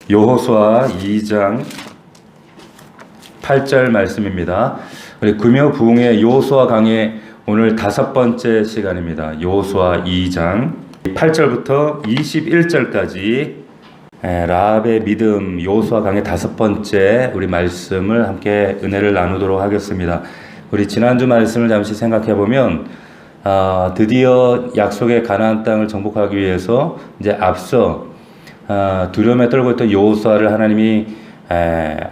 여호수아 2장 8절 말씀입니다. 우리 금요 부흥의 여호수아 강의 오늘 5번째 시간입니다. 여호수아 2장 8절부터 21절까지 라합의 믿음 여호수아 강의 5번째 우리 말씀을 함께 은혜를 나누도록 하겠습니다. 우리 지난주 말씀을 잠시 생각해 보면 드디어 약속의 가나안 땅을 정복하기 위해서 이제 앞서 두려움에 떨고 있던 여호수아를 하나님이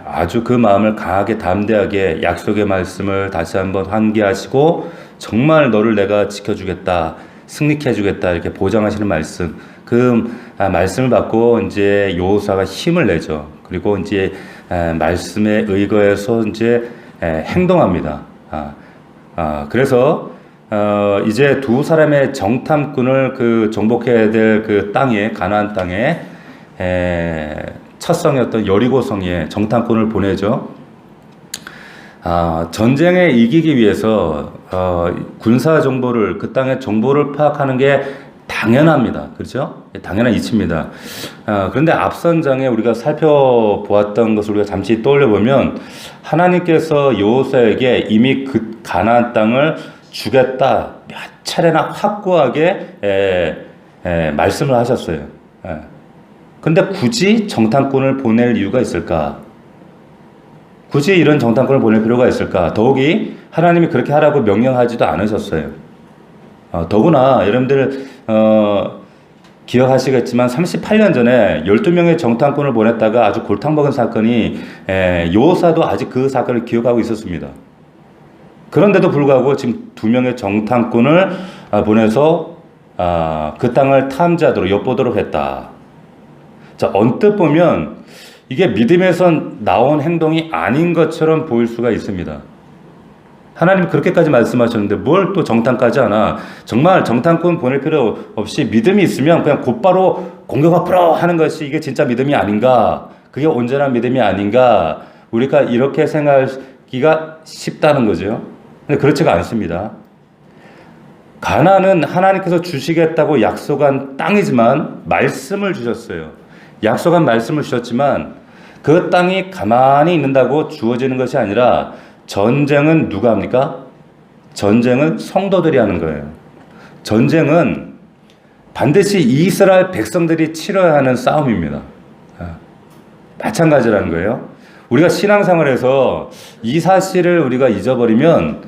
아주 그 마음을 강하게 담대하게 약속의 말씀을 다시 한번 환기하시고 정말 너를 내가 지켜주겠다, 승리케 해주겠다 이렇게 보장하시는 말씀, 그 말씀을 받고 이제 여호수아가 힘을 내죠. 그리고 이제 말씀에 의거해서 이제 행동합니다. 그래서 이제 두 사람의 정탐꾼을 그 정복해야 될 그 땅에 가나안 땅에 첫 성이었던 여리고성에 정탐꾼을 보내죠. 전쟁에 이기기 위해서 군사 정보를 그 땅의 정보를 파악하는 게 당연합니다. 그렇죠? 당연한 이치입니다. 그런데 앞선 장에 우리가 살펴보았던 것을 우리가 잠시 떠올려 보면 하나님께서 여호수아에게 이미 그 가나안 땅을 주겠다 몇 차례나 확고하게 말씀을 하셨어요. 근데 굳이 정탐꾼을 보낼 이유가 있을까? 굳이 이런 정탐꾼을 보낼 필요가 있을까? 더욱이 하나님이 그렇게 하라고 명령하지도 않으셨어요. 더구나 여러분들 기억하시겠지만 38년 전에 12명의 정탐꾼을 보냈다가 아주 골탕 먹은 사건이 여호수아도 아직 그 사건을 기억하고 있었습니다. 그런데도 불구하고 지금 2명의 정탐꾼을 보내서 그 땅을 탐지하도록 엿보도록 했다. 자, 언뜻 보면 이게 믿음에서 나온 행동이 아닌 것처럼 보일 수가 있습니다. 하나님 그렇게까지 말씀하셨는데 뭘 또 정탐까지 하나? 정말 정탐꾼 보낼 필요 없이 믿음이 있으면 그냥 곧바로 공격 앞으로 하는 것이 이게 진짜 믿음이 아닌가? 그게 온전한 믿음이 아닌가? 우리가 이렇게 생각하기가 쉽다는 거죠. 근데 그렇지가 않습니다. 가나안은 하나님께서 주시겠다고 약속한 땅이지만 말씀을 주셨어요. 약속한 말씀을 주셨지만 그 땅이 가만히 있는다고 주어지는 것이 아니라 전쟁은 누가 합니까? 전쟁은 성도들이 하는 거예요. 전쟁은 반드시 이스라엘 백성들이 치러야 하는 싸움입니다. 마찬가지라는 거예요. 우리가 신앙생활에서 이 사실을 우리가 잊어버리면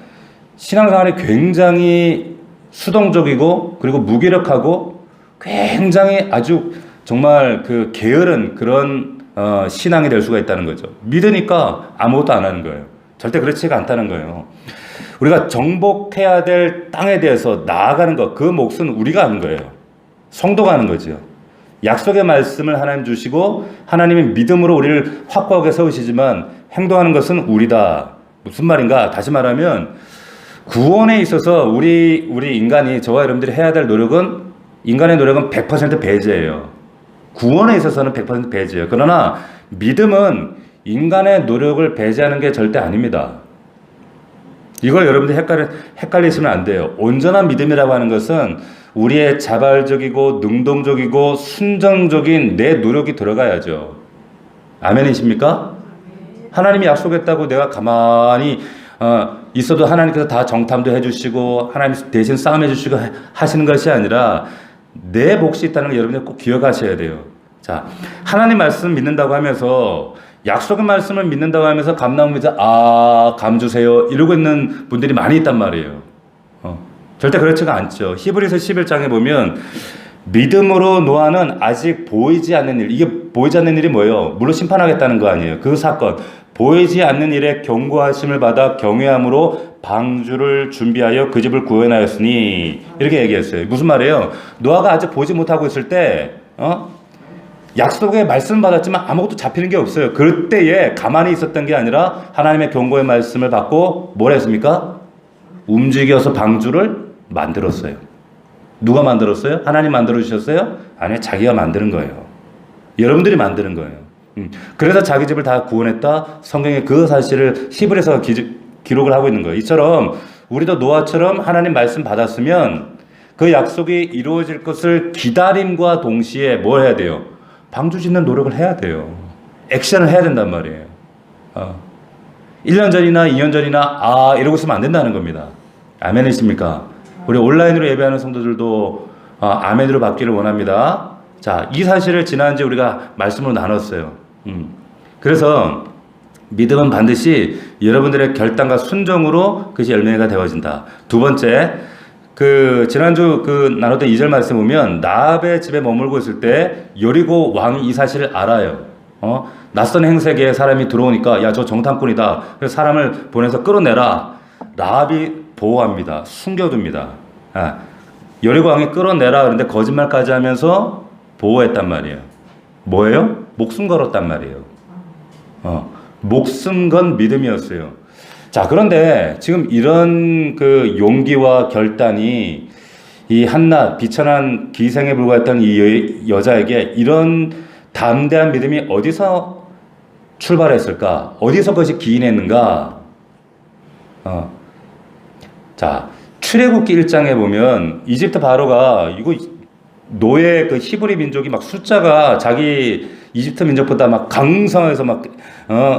신앙생활이 굉장히 수동적이고 그리고 무기력하고 굉장히 아주 정말 그 게으른 그런 신앙이 될 수가 있다는 거죠. 믿으니까 아무것도 안 하는 거예요. 절대 그렇지가 않다는 거예요. 우리가 정복해야 될 땅에 대해서 나아가는 것, 그 몫은 우리가 하는 거예요. 성도가 하는 거죠. 약속의 말씀을 하나님 주시고 하나님의 믿음으로 우리를 확고하게 세우시지만 행동하는 것은 우리다. 무슨 말인가? 다시 말하면 구원에 있어서 우리 인간이 저와 여러분들이 해야 될 노력은 인간의 노력은 100% 배제예요. 구원에 있어서는 100% 배제예요. 그러나 믿음은 인간의 노력을 배제하는 게 절대 아닙니다. 이걸 여러분들 헷갈리시면 안 돼요. 온전한 믿음이라고 하는 것은 우리의 자발적이고 능동적이고 순정적인 내 노력이 들어가야죠. 아멘이십니까? 하나님이 약속했다고 내가 가만히 있어도 하나님께서 다 정탐도 해주시고 하나님 대신 싸움해 주시고 하시는 것이 아니라 내 몫이 있다는 걸 여러분들 꼭 기억하셔야 돼요. 자, 하나님 말씀 믿는다고 하면서 약속의 말씀을 믿는다고 하면서 감나무에서 감 주세요 이러고 있는 분들이 많이 있단 말이에요. 절대 그렇지가 않죠. 히브리서 11장에 보면 믿음으로 노아는 아직 보이지 않는 일, 이게 보이지 않는 일이 뭐예요? 물론 심판하겠다는 거 아니에요. 그 사건, 보이지 않는 일에 경고하심을 받아 경외함으로 방주를 준비하여 그 집을 구원하였으니 이렇게 얘기했어요. 무슨 말이에요? 노아가 아직 보지 못하고 있을 때 약속의 말씀을 받았지만 아무것도 잡히는 게 없어요. 그때에 가만히 있었던 게 아니라 하나님의 경고의 말씀을 받고 뭘 했습니까? 움직여서 방주를 만들었어요. 누가 만들었어요? 하나님 만들어 주셨어요? 아니요, 자기가 만드는 거예요. 여러분들이 만드는 거예요. 그래서 자기 집을 다 구원했다. 성경에 그 사실을 히브리서가 기록을 하고 있는 거예요. 이처럼 우리도 노아처럼 하나님 말씀 받았으면 그 약속이 이루어질 것을 기다림과 동시에 뭘 해야 돼요? 방주 짓는 노력을 해야 돼요. 액션을 해야 된단 말이에요. 1년 전이나 2년 전이나 이러고 있으면 안 된다는 겁니다. 아멘이십니까? 우리 온라인으로 예배하는 성도들도 아멘으로 받기를 원합니다. 자, 이 사실을 지난주에 우리가 말씀으로 나눴어요. 그래서 믿음은 반드시 여러분들의 결단과 순종으로 그것이 열매가 되어진다. 두 번째, 지난주 나눴던 2절 말씀 보면 라합의 집에 머물고 있을 때 여리고 왕이 이 사실을 알아요. 낯선 행색에 사람이 들어오니까 야, 저 정탐꾼이다. 그래서 사람을 보내서 끌어내라. 라합이 보호합니다. 숨겨둡니다. 여리고 왕이 끌어내라. 그런데 거짓말까지 하면서 보호했단 말이에요. 뭐예요? 목숨 걸었단 말이에요. 목숨 건 믿음이었어요. 자, 그런데 지금 이런 용기와 결단이 이 한낱 비천한 기생에 불과했던 이 여자에게 이런 담대한 믿음이 어디서 출발했을까? 어디서 그것이 기인했는가? 자, 출애굽기 1장에 보면 이집트 바로가 이거 노예 히브리 민족이 막 숫자가 자기 이집트 민족보다 막 강성해서 막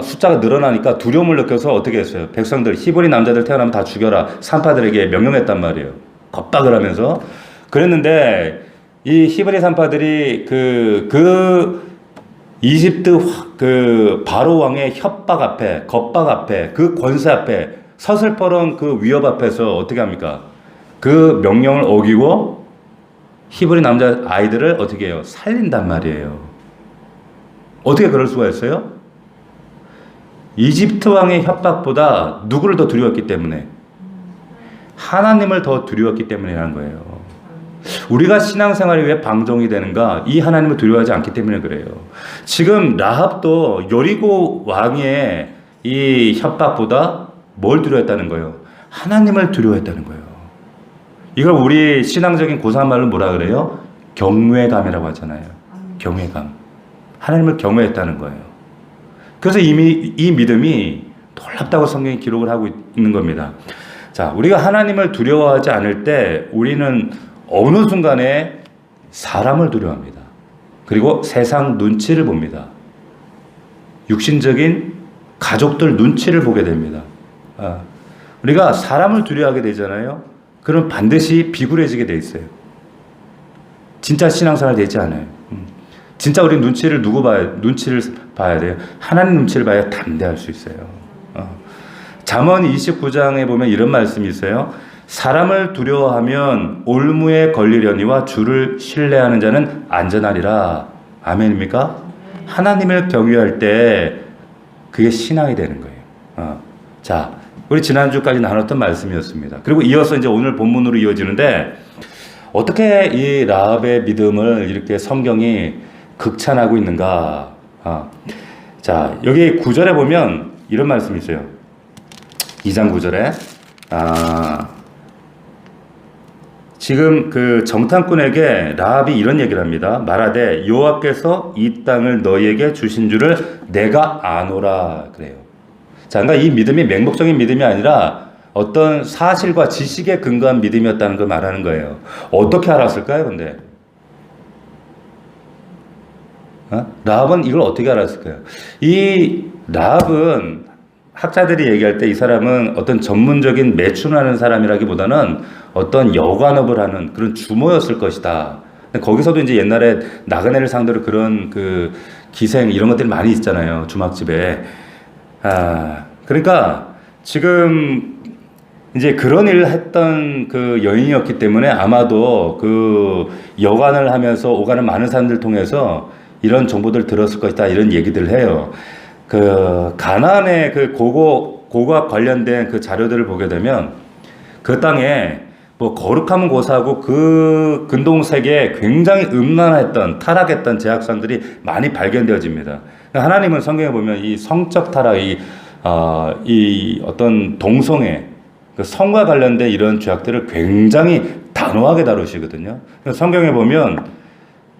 숫자가 늘어나니까 두려움을 느껴서 어떻게 했어요? 백성들 히브리 남자들 태어나면 다 죽여라. 산파들에게 명령했단 말이에요. 겁박을 하면서 그랬는데 이 히브리 산파들이 이집트 바로 왕의 협박 앞에 겁박 앞에 그 권세 앞에 서슬퍼런 그 위협 앞에서 어떻게 합니까? 그 명령을 어기고 히브리 남자 아이들을 어떻게 해요? 살린단 말이에요. 어떻게 그럴 수가 있어요? 이집트 왕의 협박보다 누구를 더 두려웠기 때문에? 하나님을 더 두려웠기 때문이라는 거예요. 우리가 신앙생활이 왜 방종이 되는가? 이 하나님을 두려워하지 않기 때문에 그래요. 지금 라합도 여리고 왕의 이 협박보다 뭘 두려워했다는 거예요? 하나님을 두려워했다는 거예요. 이걸 우리 신앙적인 고상한 말로 뭐라 그래요? 경외감이라고 하잖아요. 경외감. 하나님을 경외했다는 거예요. 그래서 이미 이 믿음이 놀랍다고 성경이 기록을 하고 있는 겁니다. 자, 우리가 하나님을 두려워하지 않을 때 우리는 어느 순간에 사람을 두려워합니다. 그리고 세상 눈치를 봅니다. 육신적인 가족들 눈치를 보게 됩니다. 우리가 사람을 두려워하게 되잖아요. 그럼 반드시 비굴해지게 돼 있어요. 진짜 신앙생활 되지 않아요. 진짜 우리 눈치를 눈치를 봐야 돼요. 하나님 눈치를 봐야 담대할 수 있어요. 잠언 29장에 보면 이런 말씀이 있어요. 사람을 두려워하면 올무에 걸리려니와 주를 신뢰하는 자는 안전하리라. 아멘입니까? 하나님을 경외할 때 그게 신앙이 되는 거예요. 자, 우리 지난주까지 나눴던 말씀이었습니다. 그리고 이어서 이제 오늘 본문으로 이어지는데 어떻게 이 라합의 믿음을 이렇게 성경이 극찬하고 있는가? 자, 여기 9절에 보면 이런 말씀이 있어요. 2장 9절에 지금 그 정탐꾼에게 라합이 이런 얘기를 합니다. 말하되 여호와께서 이 땅을 너희에게 주신 줄을 내가 아노라 그래요. 자, 그러니까 이 믿음이 맹목적인 믿음이 아니라 어떤 사실과 지식에 근거한 믿음이었다는 걸 말하는 거예요. 어떻게 알았을까요, 근데? 라합은 이걸 어떻게 알았을까요? 이 라합은 학자들이 얘기할 때 이 사람은 어떤 전문적인 매춘하는 사람이라기보다는 어떤 여관업을 하는 그런 주모였을 것이다. 근데 거기서도 이제 옛날에 나그네를 상대로 그런 그 기생 이런 것들이 많이 있잖아요. 주막집에. 그러니까 지금 이제 그런 일을 했던 그 여인이었기 때문에 아마도 그 여관을 하면서 오가는 많은 사람들 통해서 이런 정보들 들었을 것이다. 이런 얘기들을 해요. 그 가나안의 그 고고학 관련된 그 자료들을 보게 되면 그 땅에 뭐 거룩함은 고사하고 그 근동색에 굉장히 음란했던 타락했던 제약상들이 많이 발견되어집니다. 하나님은 성경에 보면 이 성적 타락, 이 어떤 동성애, 그 성과 관련된 이런 죄악들을 굉장히 단호하게 다루시거든요. 성경에 보면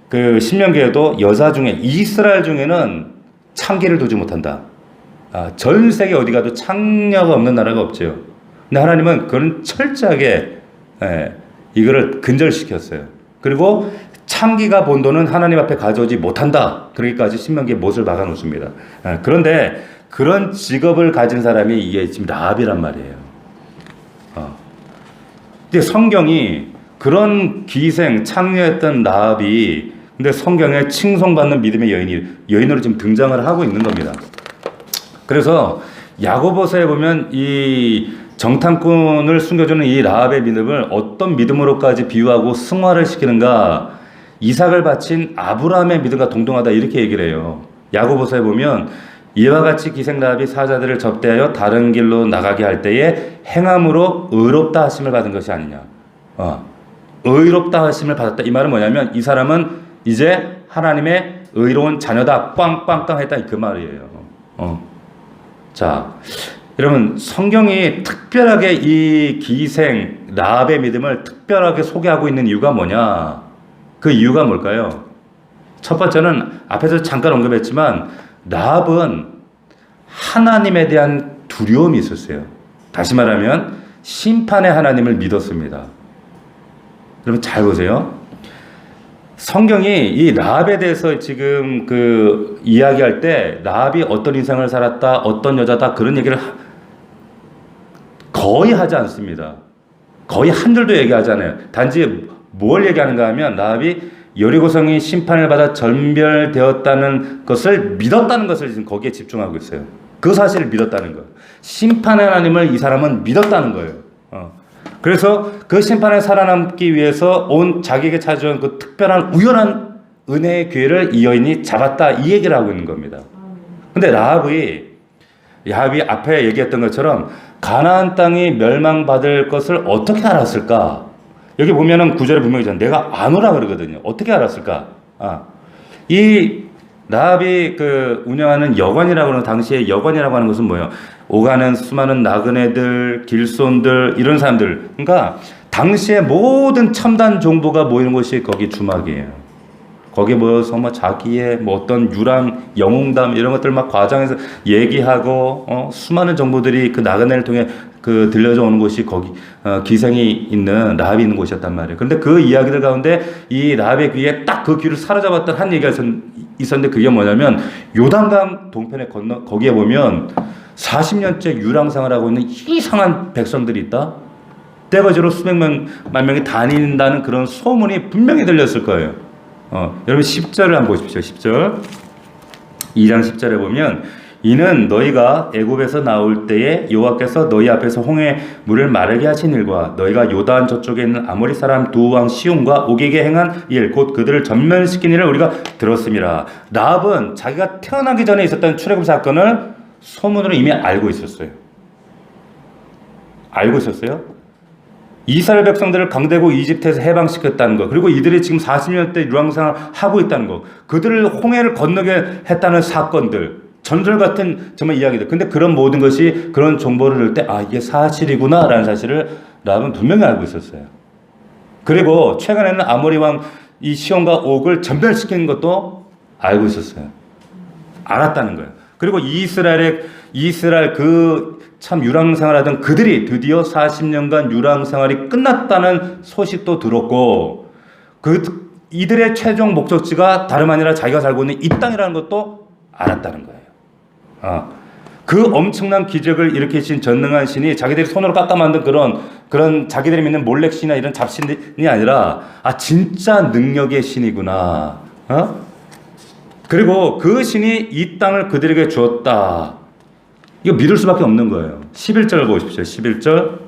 그 신명기에도 여자 중에 이스라엘 중에는 창기를 두지 못한다. 전 세계 어디 가도 창녀가 없는 나라가 없죠. 근데 하나님은 그런 철저하게 이거를 근절시켰어요. 그리고 창기가 본 돈은 하나님 앞에 가져오지 못한다. 그러기까지 신명기에 못을 박아 놓습니다. 그런데 그런 직업을 가진 사람이 이게 지금 라합이란 말이에요. 근데 성경이 그런 기생 창녀였던 라합이 근데 성경에 칭송받는 믿음의 여인으로 지금 등장을 하고 있는 겁니다. 그래서 야고보서에 보면 이 정탐꾼을 숨겨주는 이 라합의 믿음을 어떤 믿음으로까지 비유하고 승화를 시키는가? 이삭을 바친 아브라함의 믿음과 동등하다 이렇게 얘기를 해요. 야고보서에 보면 이와 같이 기생 라합이 사자들을 접대하여 다른 길로 나가게 할 때에 행함으로 의롭다 하심을 받은 것이 아니냐. 의롭다 하심을 받았다. 이 말은 뭐냐면 이 사람은 이제 하나님의 의로운 자녀다. 빵빵빵 했다. 그 말이에요. 자, 여러분 성경이 특별하게 이 기생 라합의 믿음을 특별하게 소개하고 있는 이유가 뭐냐? 그 이유가 뭘까요? 첫 번째는 앞에서 잠깐 언급했지만 라합은 하나님에 대한 두려움이 있었어요. 다시 말하면 심판의 하나님을 믿었습니다. 여러분 잘 보세요. 성경이 이 라합에 대해서 지금 그 이야기할 때 라합이 어떤 인생을 살았다, 어떤 여자다 그런 얘기를 거의 하지 않습니다. 거의 한 줄도 얘기하지 않아요. 단지 뭘 얘기하는가 하면 라합이 여리고성이 심판을 받아 전멸되었다는 것을 믿었다는 것을 지금 거기에 집중하고 있어요. 그 사실을 믿었다는 거예요. 심판의 하나님을 이 사람은 믿었다는 거예요. 그래서 그 심판에 살아남기 위해서 온 자기에게 찾아온 그 특별한 우연한 은혜의 기회를 이 여인이 잡았다 이 얘기를 하고 있는 겁니다. 근데 라합이 앞에 얘기했던 것처럼 가나안 땅이 멸망받을 것을 어떻게 알았을까? 여기 보면은 구절에 분명히 있잖아요. 내가 안 오라 그러거든요. 어떻게 알았을까? 이 라합이 그 운영하는 여관이라고 하는 당시에 여관이라고 하는 것은 뭐예요? 오가는 수많은 나그네들, 길손들 이런 사람들. 그러니까 당시에 모든 첨단 정보가 모이는 곳이 거기 주막이에요. 거기에 모여서 뭐 자기의 뭐 어떤 유랑, 영웅담 이런 것들 막 과장해서 얘기하고 수많은 정보들이 그 나그네를 통해 그 들려져 오는 곳이 거기 기생이 있는 라합이 있는 곳이었단 말이에요. 그런데 그 이야기들 가운데 이 라합의 귀에 딱 그 귀를 사로잡았던 한 얘기가 있었는데 그게 뭐냐면 요단강 동편에 건너 거기에 보면 40년째 유랑생활을 하고 있는 이상한 백성들이 있다. 떼거지로 수백만 명이 다닌다는 그런 소문이 분명히 들렸을 거예요. 여러분 10절을 한번 보십시오. 10절 2장 10절에 보면 이는 너희가 애굽에서 나올 때에 여호와께서 너희 앞에서 홍해 물을 마르게 하신 일과 너희가 요단 저쪽에 있는 아모리 사람 두 왕 시온과 옥에게 행한 일 곧 그들을 전멸시킨 일을 우리가 들었음이라. 라합은 자기가 태어나기 전에 있었던 출애굽 사건을 소문으로 이미 알고 있었어요. 알고 있었어요. 이스라엘 백성들을 강대국 이집트에서 해방시켰다는 것, 그리고 이들이 지금 40년대 유랑생활을 하고 있다는 것, 그들을 홍해를 건너게 했다는 사건들, 전설 같은 정말 이야기들. 근데 그런 모든 것이 그런 정보를 넣을 때 이게 사실이구나 라는 사실을 라합은 분명히 알고 있었어요. 그리고 최근에는 아모리 왕 이 시온과 옥을 전멸시키는 것도 알고 있었어요. 알았다는 거예요. 그리고 이스라엘 그 참 유랑생활하던 그들이 드디어 40년간 유랑생활이 끝났다는 소식도 들었고 이들의 최종 목적지가 다름 아니라 자기가 살고 있는 이 땅이라는 것도 알았다는 거예요. 그 엄청난 기적을 일으키신 전능한 신이 자기들이 손으로 깎아 만든 그런 자기들이 믿는 몰렉 신이나 이런 잡신이 아니라 진짜 능력의 신이구나. 그리고 그 신이 이 땅을 그들에게 주었다. 이거 믿을 수밖에 없는 거예요. 11절 보십시오. 11절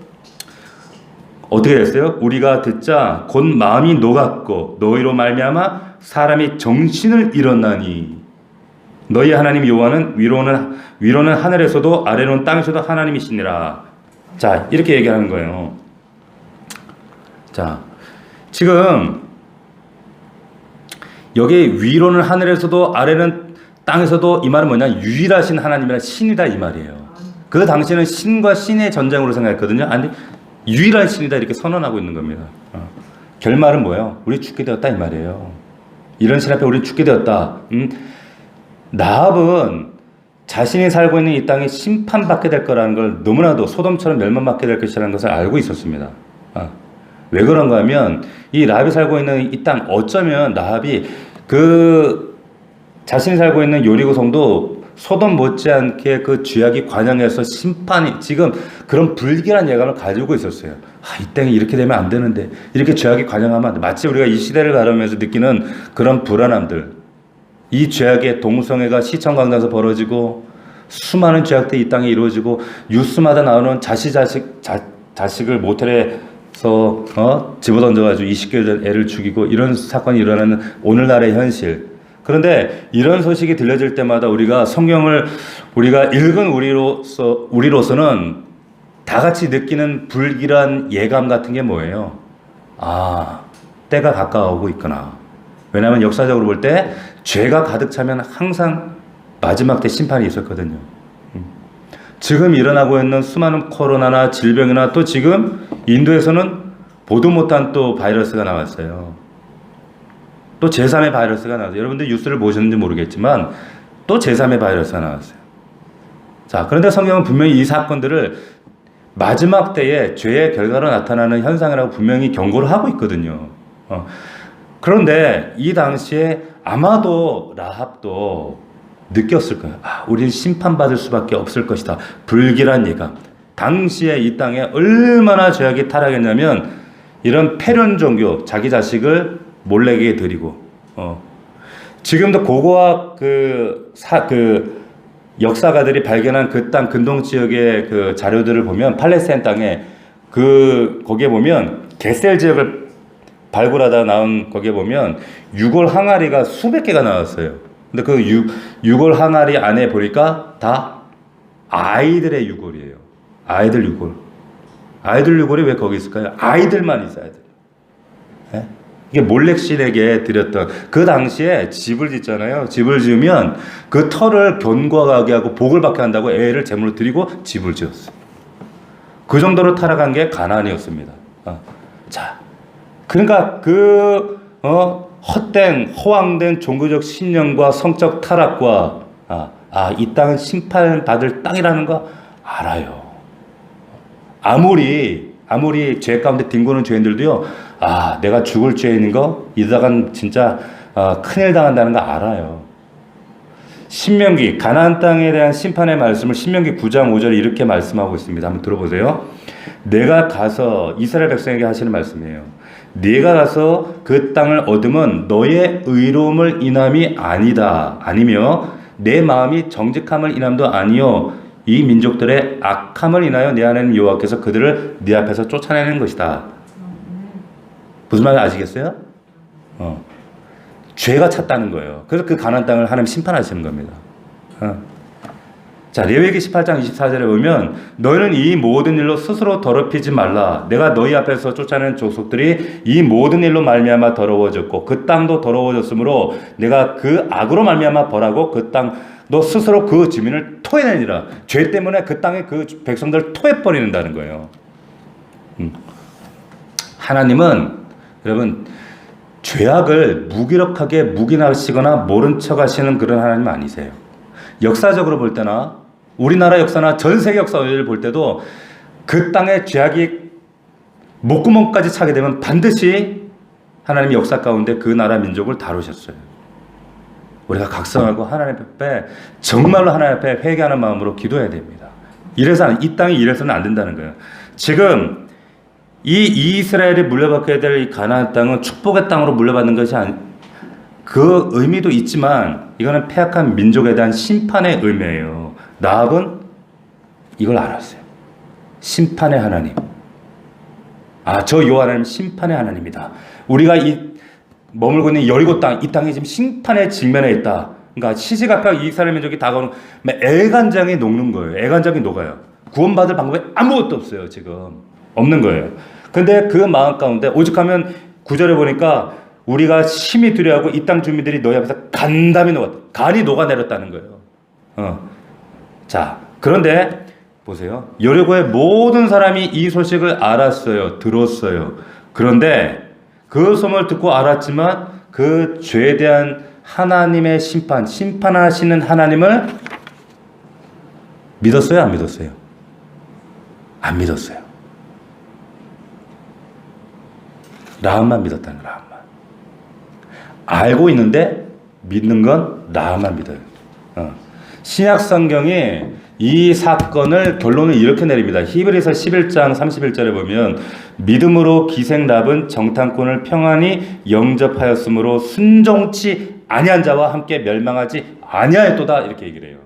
어떻게 됐어요? 우리가 듣자 곧 마음이 녹았고 너희로 말미암아 사람이 정신을 잃었나니 너희 하나님 여호와는 위로는 하늘에서도 아래로는 땅에서도 하나님이시니라. 자, 이렇게 얘기하는 거예요. 자, 지금 여기 위로는 하늘에서도 아래는 땅에서도 이 말은 뭐냐? 유일하신 하나님이라 신이다 이 말이에요. 그 당시에는 신과 신의 전쟁으로 생각했거든요. 아니 유일한 신이다 이렇게 선언하고 있는 겁니다. 결말은 뭐예요? 우리 죽게 되었다 이 말이에요. 이런 신 앞에 우리 죽게 되었다. 라합은 자신이 살고 있는 이 땅에 심판받게 될 거라는 걸 너무나도 소돔처럼 멸망받게 될 것이라는 것을 알고 있었습니다. 왜 그런가 하면 이 라합이 살고 있는 이 땅 어쩌면 라합이 그 자신이 살고 있는 여리고 성도 소돔 못지않게 그 죄악이 관영해서 심판이 지금 그런 불길한 예감을 가지고 있었어요. 이 땅이 이렇게 되면 안 되는데, 이렇게 죄악이 관영하면 안 돼. 마치 우리가 이 시대를 가르면서 느끼는 그런 불안함들, 이 죄악의 동성애가 시청광장에서 벌어지고 수많은 죄악들이 이 땅에 이루어지고 뉴스마다 나오는 자식을 모텔에서 집어던져가지고 20개월 된 애를 죽이고 이런 사건이 일어나는 오늘날의 현실. 그런데 이런 소식이 들려질 때마다 우리가 성경을 우리가 읽은 우리로서는 다 같이 느끼는 불길한 예감 같은 게 뭐예요? 때가 가까워오고 있구나. 왜냐하면 역사적으로 볼 때 죄가 가득 차면 항상 마지막 때 심판이 있었거든요. 지금 일어나고 있는 수많은 코로나나 질병이나 또 지금 인도에서는 보도 못한 또 바이러스가 나왔어요. 또 제3의 바이러스가 나왔어요. 여러분들 뉴스를 보셨는지 모르겠지만 또 제3의 바이러스가 나왔어요. 자, 그런데 성경은 분명히 이 사건들을 마지막 때에 죄의 결과로 나타나는 현상이라고 분명히 경고를 하고 있거든요. 그런데 이 당시에 아마도 라합도 느꼈을 거예요. 우리는 심판받을 수밖에 없을 것이다. 불길한 예감. 당시에 이 땅에 얼마나 죄악이 타락했냐면 이런 패륜 종교, 자기 자식을 몰래게 드리고 지금도 고고학 역사가들이 발견한 그 땅 근동 지역의 그 자료들을 보면 팔레스타인 땅에 거기에 보면 게셀 지역을 발굴하다 나온 거기에 보면 유골 항아리가 수백 개가 나왔어요. 근데 그 유골 항아리 안에 보니까 다 아이들의 유골이에요. 아이들 유골. 아이들 유골이 왜 거기 있을까요? 아이들만 있어야 돼요. 네? 이게 몰렉신에게 드렸던 그 당시에 집을 짓잖아요. 집을 지으면 그 터를 견고하게 하고 복을 받게 한다고 애를 제물로 드리고 집을 지었어요. 그 정도로 타락한 게 가나안이었습니다. 자, 그러니까 헛된 허황된 종교적 신념과 성적 타락과 이 땅은 심판받을 땅이라는 거 알아요. 아무리 죄 가운데 뒹구는 죄인들도요. 내가 죽을 죄인인 거 이러다간 진짜 큰일 당한다는 거 알아요. 신명기 가나안 땅에 대한 심판의 말씀을 신명기 9장 5절에 이렇게 말씀하고 있습니다. 한번 들어보세요. 내가 가서 이스라엘 백성에게 하시는 말씀이에요. 네가 가서 그 땅을 얻으면 너의 의로움을 인함이 아니다. 아니며 내 마음이 정직함을 인함도 아니요 이 민족들의 악함을 인하여 내 안에는 여호와께서 그들을 네 앞에서 쫓아내는 것이다. 무슨 말인지 아시겠어요? 죄가 찼다는 거예요. 그래서 그 가나안 땅을 하나님 심판하시는 겁니다. 자, 레위기 18장 24절에 보면 너희는 이 모든 일로 스스로 더럽히지 말라. 내가 너희 앞에서 쫓아낸 족속들이 이 모든 일로 말미암아 더러워졌고 그 땅도 더러워졌으므로 내가 그 악으로 말미암아 벌하고 그 땅 너 스스로 그 주민을 토해내니라. 죄 때문에 그 땅에 그 백성들을 토해버리는다는 거예요. 하나님은 여러분 죄악을 무기력하게 묵인하시거나 모른 척 하시는 그런 하나님 아니세요. 역사적으로 볼 때나 우리나라 역사나 전 세계 역사를 볼 때도 그 땅에 죄악이 목구멍까지 차게 되면 반드시 하나님의 역사 가운데 그 나라 민족을 다루셨어요. 우리가 각성하고 하나님 앞에 정말로 하나님 앞에 회개하는 마음으로 기도해야 됩니다. 이 땅이 이래서는 안 된다는 거예요. 지금 이 이스라엘이 물려받게 될 이 가나안 땅은 축복의 땅으로 물려받는 것이 그 의미도 있지만 이거는 패악한 민족에 대한 심판의 의미예요. 라합은 이걸 알았어요. 심판의 하나님. 저 여호와 하나님 심판의 하나님이다. 우리가 머물고 있는 여리고 땅, 이 땅이 지금 심판의 직면에 있다. 그러니까 시시각각 이스라엘 민족이 다가오는 애간장이 녹는 거예요. 애간장이 녹아요. 구원받을 방법이 아무것도 없어요. 지금 없는 거예요. 근데 그 마음 가운데 오죽하면 9절에 보니까 우리가 심히 두려워하고 이 땅 주민들이 너희 앞에서 간이 녹아내렸다는 거예요. 자, 그런데 보세요. 여리고의 모든 사람이 이 소식을 알았어요. 들었어요. 그런데 그 소문을 듣고 알았지만 그 죄에 대한 하나님의 심판하시는 하나님을 믿었어요? 안 믿었어요? 안 믿었어요. 라합만 믿었다는 거야. 라합만. 알고 있는데 믿는 건 라합만 믿어요. 신약 성경이 이 사건을 결론을 이렇게 내립니다. 히브리서 11장 31절에 보면 믿음으로 기생 랍은 정탐꾼을 평안히 영접하였으므로 순종치 아니한 자와 함께 멸망하지 아니하였도다 이렇게 얘기를 해요.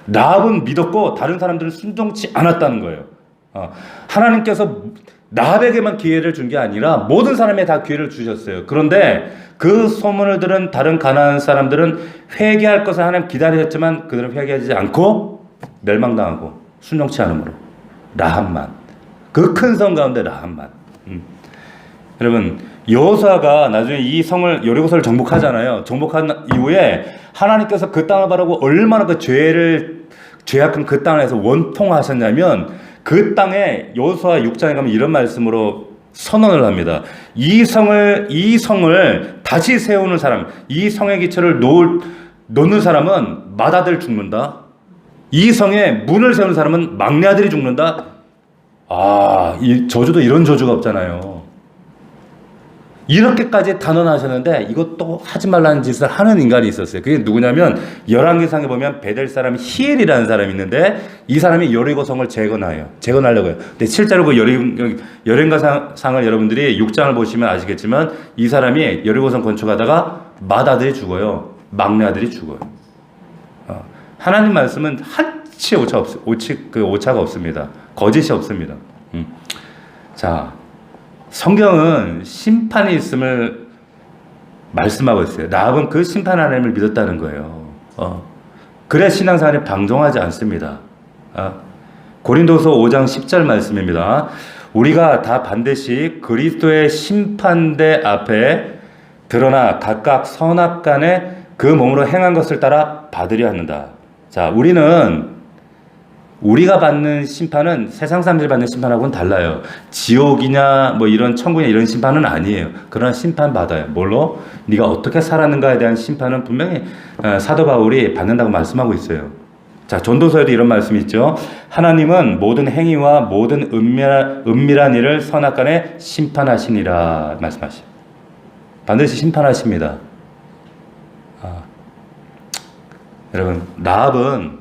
랍은 믿었고 다른 사람들은 순종치 않았다는 거예요. 하나님께서 랍에게만 기회를 준 게 아니라 모든 사람에 다 기회를 주셨어요. 그런데 그 소문을 들은 다른 가나안 사람들은 회개할 것을 하나님 기다렸지만 그들은 회개하지 않고 멸망당하고 순종치 않으므로 라합만, 그 큰 성 가운데 라합만. 여러분 여호수아가 나중에 이 성을 여리고성을 정복하잖아요. 정복한 이후에 하나님께서 그 땅을 바라고 얼마나 그 죄악한 그 땅에서 원통하셨냐면 그 땅에 여호수아 6장에 가면 이런 말씀으로 선언을 합니다. 이 성을 다시 세우는 사람, 이 성의 기초를 놓는 사람은 맏아들 죽는다. 이 성에 문을 세우는 사람은 막내 아들이 죽는다. 이 저주도 이런 저주가 없잖아요. 이렇게까지 단언하셨는데 이것도 하지 말라는 짓을 하는 인간이 있었어요. 그게 누구냐면 열왕기상에 보면 베델 사람 히엘이라는 사람이 있는데 이 사람이 여리고성을 재건하려고 해요. 근데 실제로 그 여리고성을 여러분들이 6장을 보시면 아시겠지만 이 사람이 여리고성 건축하다가 맏아들이 죽어요. 막내 아들이 죽어요. 하나님 말씀은 한치 오차가 없습니다. 거짓이 없습니다. 자, 성경은 심판이 있음을 말씀하고 있어요. 라합은 그 심판 하나님을 믿었다는 거예요. 그래 신앙생활이 방종하지 않습니다. 고린도서 5장 10절 말씀입니다. 우리가 다 반드시 그리스도의 심판대 앞에 드러나 각각 선악간에 그 몸으로 행한 것을 따라 받으려 하는다. 자, 우리가 받는 심판은 세상 사람들이 받는 심판하고는 달라요. 지옥이냐 뭐 이런 천국이냐 이런 심판은 아니에요. 그러나 심판 받아요. 뭘로? 네가 어떻게 살았는가에 대한 심판은 분명히 사도 바울이 받는다고 말씀하고 있어요. 자, 전도서에도 이런 말씀이 있죠. 하나님은 모든 행위와 모든 은밀한 일을 선악간에 심판하시니라 말씀하시죠. 반드시 심판하십니다. 여러분, 라합은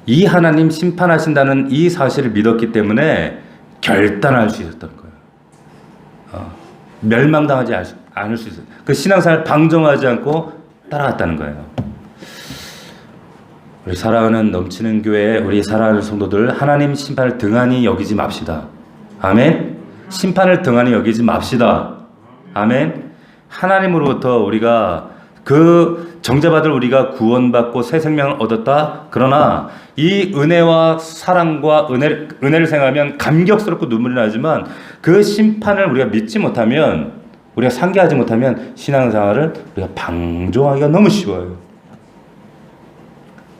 이 하나님 심판하신다는 이 사실을 믿었기 때문에 결단할 수 있었던 거예요. 멸망당하지 않을 수 있어요. 그 신앙생활을 방종하지 않고 따라갔다는 거예요. 우리 사랑하는 넘치는 교회, 우리 사랑하는 성도들, 하나님 심판을 등한히 여기지 맙시다. 아멘. 심판을 등한히 여기지 맙시다. 아멘. 하나님으로부터 우리가 그 정죄받을 우리가 구원받고 새 생명을 얻었다. 그러나 이 은혜와 사랑과 은혜를 생각하면 감격스럽고 눈물이 나지만 그 심판을 우리가 믿지 못하면, 우리가 상기하지 못하면 신앙생활을 우리가 방종하기가 너무 쉬워요.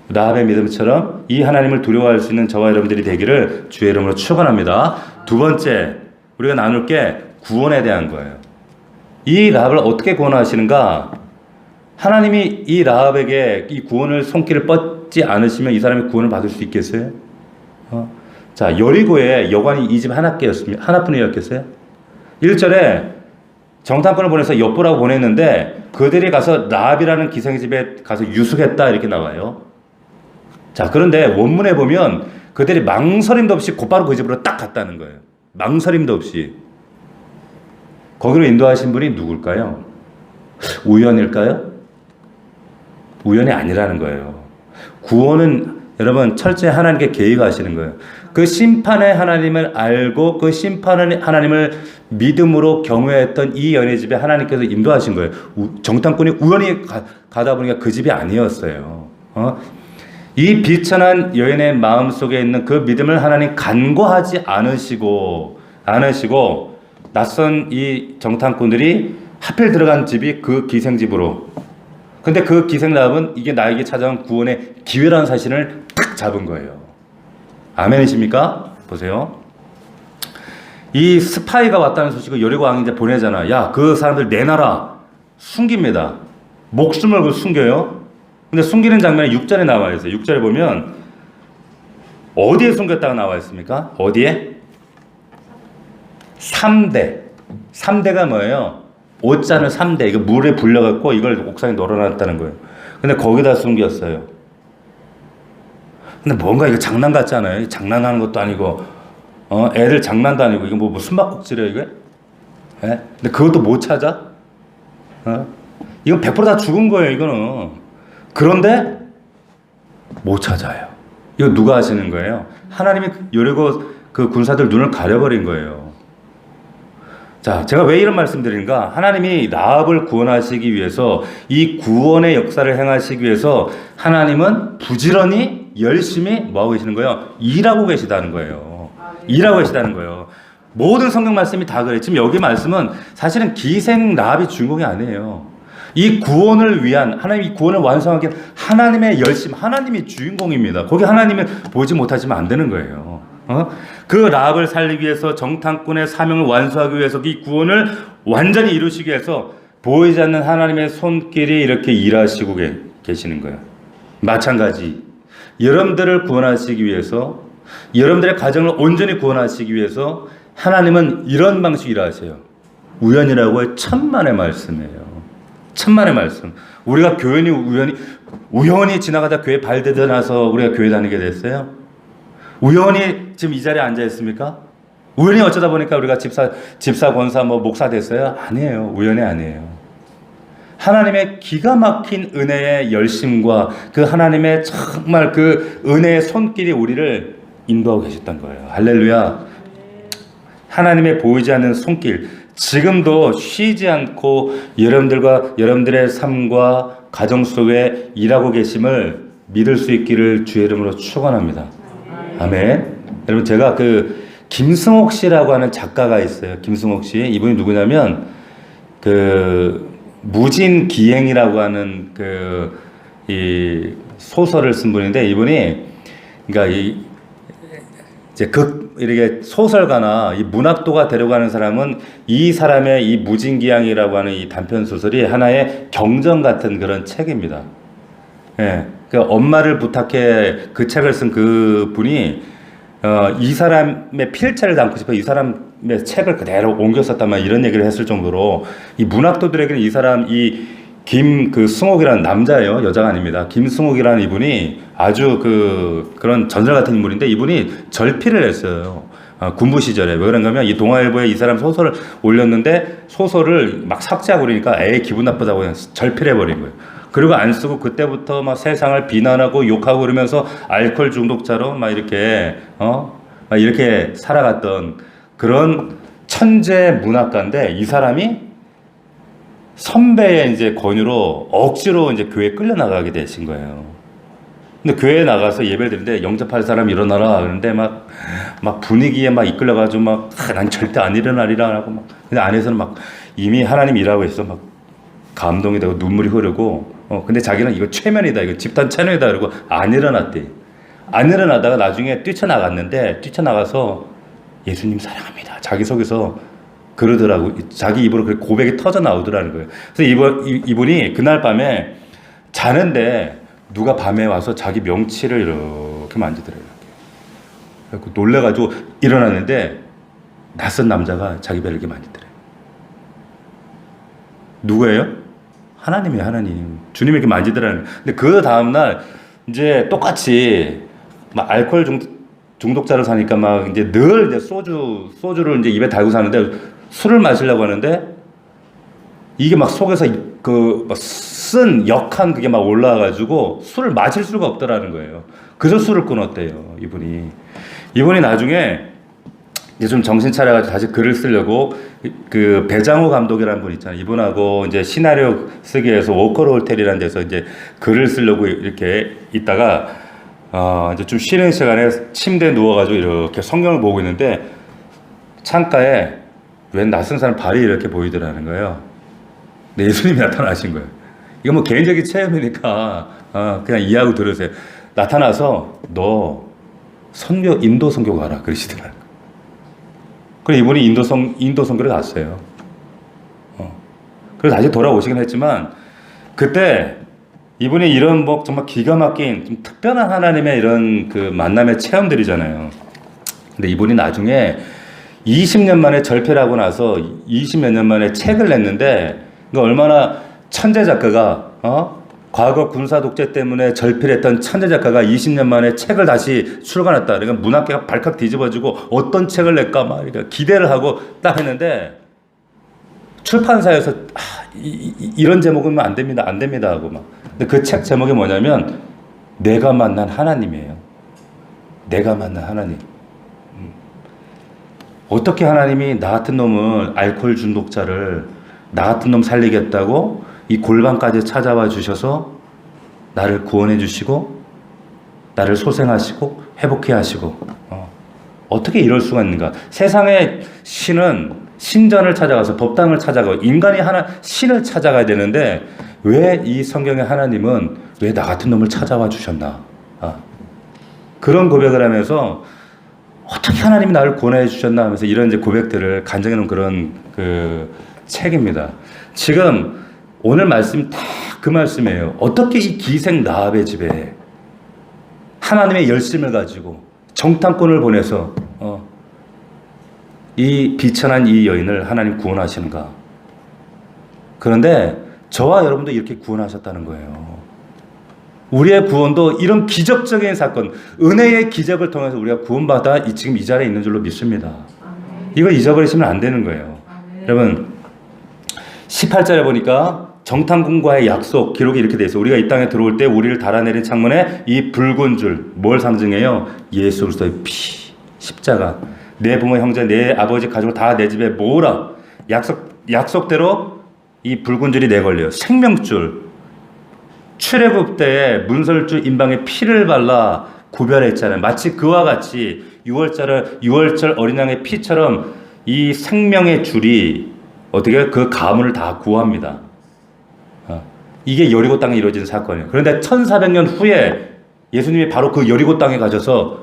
라합의 믿음처럼 이 하나님을 두려워할 수 있는 저와 여러분들이 되기를 주의 이름으로 축원합니다. 두 번째 우리가 나눌 게 구원에 대한 거예요. 이 라합을 어떻게 구원하시는가? 하나님이 이 라합에게 이 구원을 손길을 뻗지 않으시면 이 사람이 구원을 받을 수 있겠어요? 자, 여리고에 여관이 이 집 하나뿐이었겠어요? 1절에 정탐꾼을 보내서 엿보라고 보냈는데 그들이 가서 라합이라는 기생의 집에 가서 유숙했다 이렇게 나와요. 자, 그런데 원문에 보면 그들이 망설임도 없이 곧바로 그 집으로 딱 갔다는 거예요. 망설임도 없이. 거기로 인도하신 분이 누굴까요? 우연일까요? 우연이 아니라는 거예요. 구원은 여러분 철저히 하나님께 계획하시는 거예요. 그 심판의 하나님을 알고 그 심판의 하나님을 믿음으로 경외했던 이 여인의 집에 하나님께서 인도하신 거예요. 정탐꾼이 우연히 가다 보니까 그 집이 아니었어요. 이 비천한 여인의 마음속에 있는 그 믿음을 하나님 간과하지 않으시고 낯선 이 정탐꾼들이 하필 들어간 집이 그 기생집으로. 근데 그 기생라합은 이게 나에게 찾아온 구원의 기회라는 사실을 딱 잡은 거예요. 아멘이십니까? 보세요. 이 스파이가 왔다는 소식을 여리고 왕이 이제 보내잖아. 야, 그 사람들 내놔라. 숨깁니다. 목숨을 그 숨겨요. 근데 숨기는 장면이 6절에 나와 있어요. 6절에 보면 어디에 숨겼다가 나와 있습니까? 어디에? 3대. 3대가 뭐예요? 옷잔을 3대. 이거 물에 불려갖고 이걸 옥상에 널어놨다는 거예요. 근데 거기다 숨겼어요. 근데 뭔가 이거 장난 같잖아요. 장난하는 것도 아니고, 애들 장난도 아니고, 이거 뭐 숨바꼭질이야, 이게? 예? 근데 그것도 못 찾아? 이건 100%다 죽은 거예요, 이거는. 그런데 못 찾아요. 이거 누가 하시는 거예요? 하나님이 요리고 그 군사들 눈을 가려버린 거예요. 자, 제가 왜 이런 말씀 드리는가? 하나님이 라합을 구원하시기 위해서 이 구원의 역사를 행하시기 위해서 하나님은 부지런히 열심히 뭐하고 계시는 거예요? 일하고 계시다는 거예요. 일하고 계시다는 거예요. 모든 성경 말씀이 다 그래요. 지금 여기 말씀은 사실은 기생 라합이 주인공이 아니에요. 이 구원을 위한 하나님이 구원을 완성하기 위한 하나님의 열심, 하나님이 주인공입니다. 거기 하나님을 보지 못하시면 안 되는 거예요. 그 라합을 살리기 위해서 정탐꾼의 사명을 완수하기 위해서 이 구원을 완전히 이루시기 위해서 보이지 않는 하나님의 손길이 이렇게 일하시고 계시는 거예요. 마찬가지 여러분들을 구원하시기 위해서 여러분들의 가정을 온전히 구원하시기 위해서 하나님은 이런 방식으로 일하세요. 우연이라고 해 천만의 말씀이에요. 천만의 말씀. 우리가 교회니 우연히 지나가다 교회 발대져 나서 우리가 교회 다니게 됐어요? 우연히 지금 이 자리에 앉아 있습니까? 우연히 어쩌다 보니까 우리가 집사, 권사, 목사 됐어요? 아니에요. 우연히 아니에요. 하나님의 기가 막힌 은혜의 열심과 그 하나님의 정말 그 은혜의 손길이 우리를 인도하고 계셨던 거예요. 할렐루야. 하나님의 보이지 않는 손길, 지금도 쉬지 않고 여러분들과 여러분들의 삶과 가정 속에 일하고 계심을 믿을 수 있기를 주의 이름으로 축원합니다. 아멘. 여러분, 제가 그 김승옥 씨라고 하는 작가가 있어요. 김승옥 씨. 이분이 누구냐면 그 무진기행이라고 하는 이 소설을 쓴 분인데, 이분이 그러니까 이제 이렇게 소설가나 이 문학도가 되려고 사람은 이 사람의 이 무진기양이라고 하는 이 단편 소설이 하나의 경전 같은 그런 책입니다. 예. 그 엄마를 부탁해 그 책을 쓴 그 분이 이 사람의 필체를 담고 싶어 이 사람의 책을 그대로 옮겨 썼단 말 이런 얘기를 했을 정도로 이 문학도들에게는 이 사람 승옥이라는 남자예요. 여자가 아닙니다. 김승옥이라는 이분이 아주 그런 전설 같은 인물인데, 이분이 절필을 했어요. 군부 시절에. 왜 그런가 하면 이 동아일보에 이 사람 소설을 올렸는데 소설을 막 삭제하고 그러니까 애의 기분 나쁘다고 그냥 절필해버린 거예요. 그리고 안 쓰고 그때부터 막 세상을 비난하고 욕하고 그러면서 알코올 중독자로 막 이렇게 살아갔던 그런 천재 문학가인데, 이 사람이 선배의 이제 권유로 억지로 이제 교회에 끌려 나가게 되신 거예요. 근데 교회에 나가서 예배를 드리는데 영접할 사람 일어나라 그러는데 막 분위기에 막 이끌려가지고 난 절대 안 일어나리라 하고 근데 안에서는 이미 하나님 일하고 있어 막 감동이 되고 눈물이 흐르고 근데 자기는 이거 최면이다, 이거 집단 체면이다 그러고 안 일어났대. 안 일어나다가 나중에 뛰쳐나가서 예수님 사랑합니다 자기 속에서 그러더라고. 자기 입으로 그 고백이 터져 나오더라는 거예요. 그래서 이분이 그날 밤에 자는데 누가 밤에 와서 자기 명치를 이렇게 만지더래요. 그래서 놀래가지고 일어났는데 낯선 남자가 자기 배를 이렇게 만지더래요. 누구예요? 하나님이에요, 하나님. 주님이 이렇게 만지더라는 거예요. 근데 그 다음날 이제 똑같이 알코올 중독자로 사니까 이제 늘 이제 소주를 이제 입에 달고 사는데 술을 마시려고 하는데 이게 속에서 쓴 역한 그게 올라와가지고 술을 마실 수가 없더라는 거예요. 그래서 술을 끊었대요, 이분이 나중에 이제 좀 정신 차려가지고 다시 글을 쓰려고 그 배장호 감독이라는 분 있잖아요. 이분하고 이제 시나리오 쓰기 위해서 워커로 호텔이라는 데서 이제 글을 쓰려고 이렇게 있다가 이제 좀 쉬는 시간에 침대에 누워가지고 이렇게 성경을 보고 있는데 창가에 웬 낯선 사람 발이 이렇게 보이더라는 거예요. 근데 예수님이 나타나신 거예요. 이거 개인적인 체험이니까 그냥 이해하고 들으세요. 나타나서 너 인도 선교 가라 그러시더라고요. 그래서 이분이 인도 선교를 갔어요. 그래서 다시 돌아오시긴 했지만 그때 이분이 이런 정말 기가 막힌 좀 특별한 하나님의 이런 그 만남의 체험들이잖아요. 근데 이분이 나중에 20년 만에 절필을 하고 나서 20몇 년 만에 책을 냈는데, 그러니까 얼마나 천재 작가가, 과거 군사 독재 때문에 절필했던 천재 작가가 20년 만에 책을 다시 출간했다. 그러니까 문학계가 발칵 뒤집어지고 어떤 책을 낼까 막 그러니까 기대를 하고 딱 했는데, 출판사에서 이런 제목은 안 됩니다, 안 됩니다 하고 막. 근데 그 책 제목이 뭐냐면 내가 만난 하나님이에요. 내가 만난 하나님. 어떻게 하나님이 나 같은 놈을, 알코올 중독자를 나 같은 놈 살리겠다고 이 골방까지 찾아와 주셔서 나를 구원해 주시고 나를 소생하시고 회복해 하시고, 어떻게 이럴 수가 있는가. 세상의 신은 신전을 찾아가서 법당을 찾아가고 인간이 하나 신을 찾아가야 되는데 왜 이 성경의 하나님은 왜 나 같은 놈을 찾아와 주셨나. 그런 고백을 하면서 어떻게 하나님이 나를 구원해 주셨나 하면서 이런 이제 고백들을 간증해 놓은 그런 그 책입니다. 지금 오늘 말씀 다 그 말씀이에요. 어떻게 이 기생 라합의 집에 하나님의 열심을 가지고 정탐꾼을 보내서 이 비천한 이 여인을 하나님 구원하시는가. 그런데 저와 여러분도 이렇게 구원하셨다는 거예요. 우리의 구원도 이런 기적적인 사건, 은혜의 기적을 통해서 우리가 구원받아 지금 이 자리에 있는 줄로 믿습니다. 이걸 잊어버리시면 안 되는 거예요. 여러분 18절에 보니까 정탐꾼과의 약속 기록이 이렇게 돼 있어요. 우리가 이 땅에 들어올 때 우리를 달아내린 창문에 이 붉은 줄 뭘 상징해요? 예수 그리스도의 피, 십자가. 내 부모 형제 내 아버지 가족을 다 내 집에 모으라. 약속대로 이 붉은 줄이 내걸려요. 생명줄. 출애굽 때에 문설주 임방에 피를 발라 구별했잖아요. 마치 그와 같이 6월절 어린 양의 피처럼 이 생명의 줄이 어떻게 그 가문을 다 구합니다. 이게 여리고 땅에 이루어진 사건이에요. 그런데 1400년 후에 예수님이 바로 그 여리고 땅에 가셔서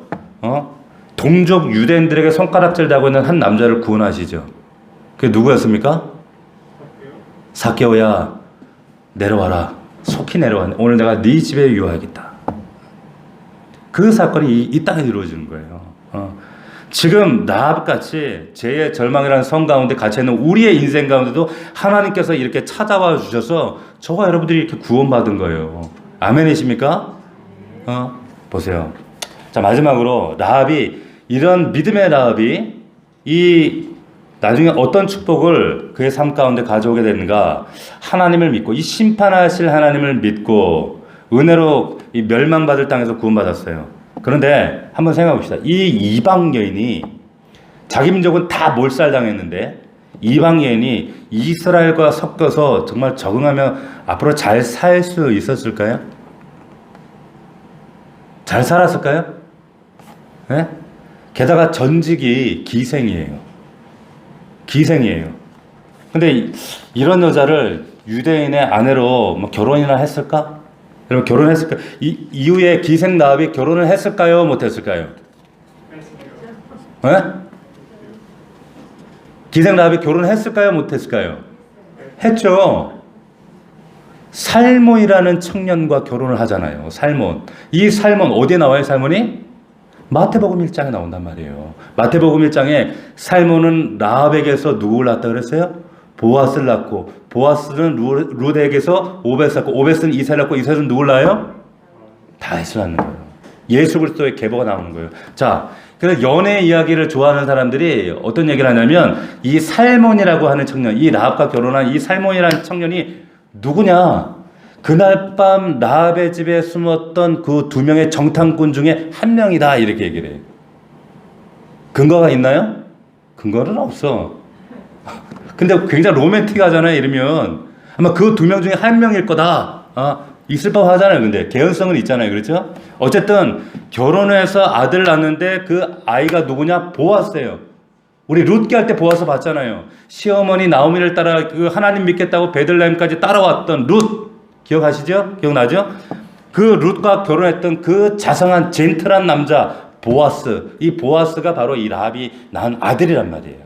동족 유대인들에게 손가락질 하고 있는 한 남자를 구원하시죠. 그게 누구였습니까? 삭개오야 내려와라. 속히 내려와. 오늘 내가 네 집에 유하겠다. 그 사건이 이 땅에 이루어지는 거예요. 지금 라합같이 죄의 절망이라는 성 가운데 갇혀있는 우리의 인생 가운데도 하나님께서 이렇게 찾아와 주셔서 저와 여러분들이 이렇게 구원받은 거예요. 아멘이십니까? 보세요. 자, 마지막으로 라합이, 이런 믿음의 라합이 이 나중에 어떤 축복을 그의 삶 가운데 가져오게 되는가. 하나님을 믿고 이 심판하실 하나님을 믿고 은혜로 이 멸망받을 땅에서 구원받았어요. 그런데 한번 생각해 봅시다. 이 이방 여인이, 자기 민족은 다 몰살당했는데 이방 여인이 이스라엘과 섞여서 정말 적응하며 앞으로 잘 살 수 있었을까요? 잘 살았을까요? 네? 게다가 전직이 기생이에요. 기생이에요. 근데 이런 여자를 유대인의 아내로 뭐 결혼이나 했을까? 여러분 결혼했을까? 이후에 기생 라합이 결혼을 했을까요? 못했을까요? 네? 기생 라합이 결혼했을까요? 못했을까요? 했죠. 살몬이라는 청년과 결혼을 하잖아요. 살몬. 이 살몬 어디에 나와요? 살몬이? 마태복음 1장에 나온단 말이에요. 마태복음 1장에 살몬은 라합에게서 누구를 낳았다 그랬어요? 보아스를 낳고, 보아스는 룻에게서 오벳을 낳고, 오벳은 이사를 낳고, 이사는 누굴 낳아요? 다윗을 낳는 거예요. 예수 그리스도의 계보가 나오는 거예요. 자, 그래서 연애 이야기를 좋아하는 사람들이 어떤 얘기를 하냐면 이 살몬이라고 하는 청년, 이 라합과 결혼한 이 살몬이라는 청년이 누구냐? 그날 밤 라합의 집에 숨었던 그 2명의 정탐꾼 중에 한 명이다, 이렇게 얘기를 해요. 근거가 있나요? 근거는 없어. 근데 굉장히 로맨틱하잖아요. 이러면 아마 그 2명 중에 한 명일 거다. 있을 법하잖아요. 근데 개연성은 있잖아요. 그렇죠? 어쨌든 결혼해서 아들 낳는데 그 아이가 누구냐? 보아스예요. 우리 룻기 할 때 보아스 봤잖아요. 시어머니 나오미를 따라 그 하나님 믿겠다고 베들레헴까지 따라왔던 룻. 기억하시죠? 기억나죠? 그 룻과 결혼했던 그 자상한 젠틀한 남자 보아스. 이 보아스가 바로 이 라합이 낳은 아들이란 말이에요.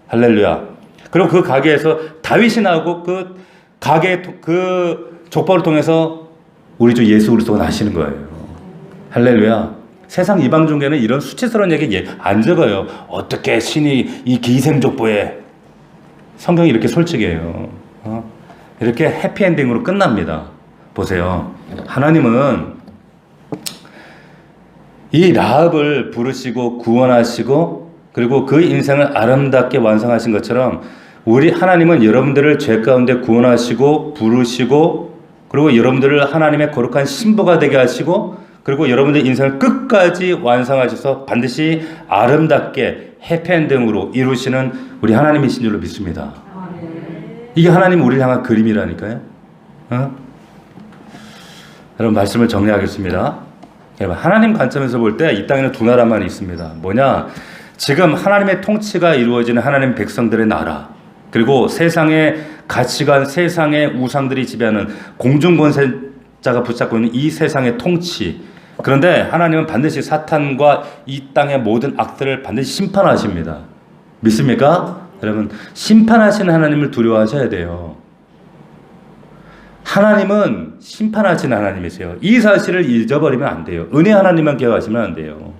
할렐루야. 그리고 그 가게에서 다윗이 나오고 그 가게 그 족보를 통해서 우리 주 예수 그리스도가 나시는 거예요. 할렐루야. 세상 이방 종교는 이런 수치스러운 얘기 안 적어요. 어떻게 신이 이 기생족보에. 성경이 이렇게 솔직해요. 이렇게 해피엔딩으로 끝납니다. 보세요. 하나님은 이 라합을 부르시고 구원하시고 그리고 그 인생을 아름답게 완성하신 것처럼 우리 하나님은 여러분들을 죄 가운데 구원하시고 부르시고 그리고 여러분들을 하나님의 거룩한 신부가 되게 하시고 그리고 여러분들 인생을 끝까지 완성하셔서 반드시 아름답게 해피엔딩으로 이루시는 우리 하나님이신 줄로 믿습니다. 이게 하나님 우리를 향한 그림이라니까요. 여러분 말씀을 정리하겠습니다. 여러분 하나님 관점에서 볼 때 이 땅에는 두 나라만 있습니다. 뭐냐? 지금 하나님의 통치가 이루어지는 하나님 백성들의 나라 그리고 세상의 가치관, 세상의 우상들이 지배하는 공중권세자가 붙잡고 있는 이 세상의 통치. 그런데 하나님은 반드시 사탄과 이 땅의 모든 악들을 반드시 심판하십니다. 믿습니까? 여러분 심판하시는 하나님을 두려워하셔야 돼요. 하나님은 심판하시는 하나님이세요. 이 사실을 잊어버리면 안 돼요. 은혜 하나님만 기억하시면 안 돼요.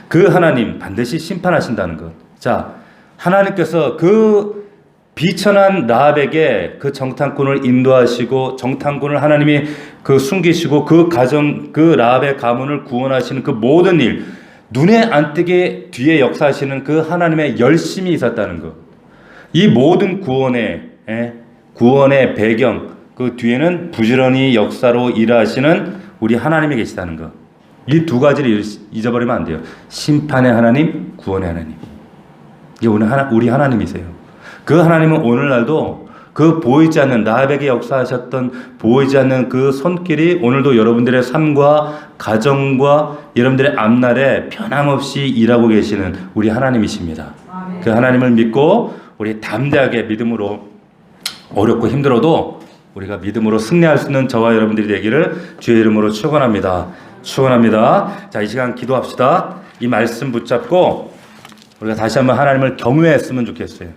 그 하나님 반드시 심판하신다는 것. 자, 하나님께서 그 비천한 라합에게 그 정탐꾼을 인도하시고 정탐꾼을 하나님이 그 숨기시고 그 가정 그 라합의 가문을 구원하시는 그 모든 일 눈에 안 띄게 뒤에 역사하시는 그 하나님의 열심이 있었다는 것. 이 모든 구원의 배경 그 뒤에는 부지런히 역사로 일하시는 우리 하나님이 계시다는 것. 이 두 가지를 잊어버리면 안 돼요. 심판의 하나님, 구원의 하나님. 이게 우리 하나님이세요. 그 하나님은 오늘날도 그 보이지 않는 라합에게 역사하셨던 보이지 않는 그 손길이 오늘도 여러분들의 삶과 가정과 여러분들의 앞날에 변함없이 일하고 계시는 우리 하나님이십니다. 그 하나님을 믿고 우리 담대하게 믿음으로 어렵고 힘들어도 우리가 믿음으로 승리할 수 있는 저와 여러분들이 되기를 주의 이름으로 축원합니다. 축원합니다. 자, 이 시간 기도합시다. 이 말씀 붙잡고 우리가 다시 한번 하나님을 경외했으면 좋겠어요.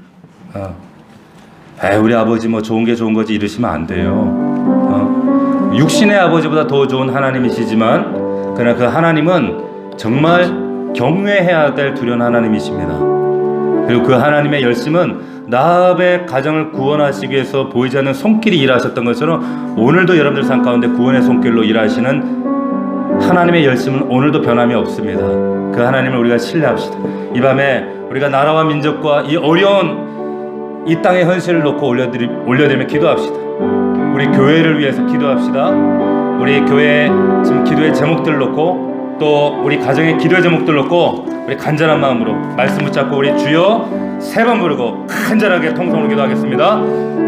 우리 아버지 뭐 좋은 게 좋은 거지 이러시면 안 돼요. 육신의 아버지보다 더 좋은 하나님이시지만 그러나 그 하나님은 정말 경외해야 될 두려운 하나님이십니다. 그리고 그 하나님의 열심은 라합의 가정을 구원하시기 위해서 보이지 않는 손길이 일하셨던 것처럼 오늘도 여러분들 삶 가운데 구원의 손길로 일하시는 하나님의 열심은 오늘도 변함이 없습니다. 그 하나님을 우리가 신뢰합시다. 이 밤에 우리가 나라와 민족과 이 어려운 이 땅의 현실을 놓고 올려드리며 기도합시다. 우리 교회를 위해서 기도합시다. 우리 교회 지금 기도의 제목들을 놓고 또 우리 가정의 기도의 제목들을 놓고 우리 간절한 마음으로 말씀 붙잡고 우리 주여 세 번 부르고 간절하게 통성으로 기도하겠습니다.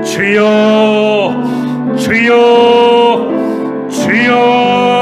주여 주여 주여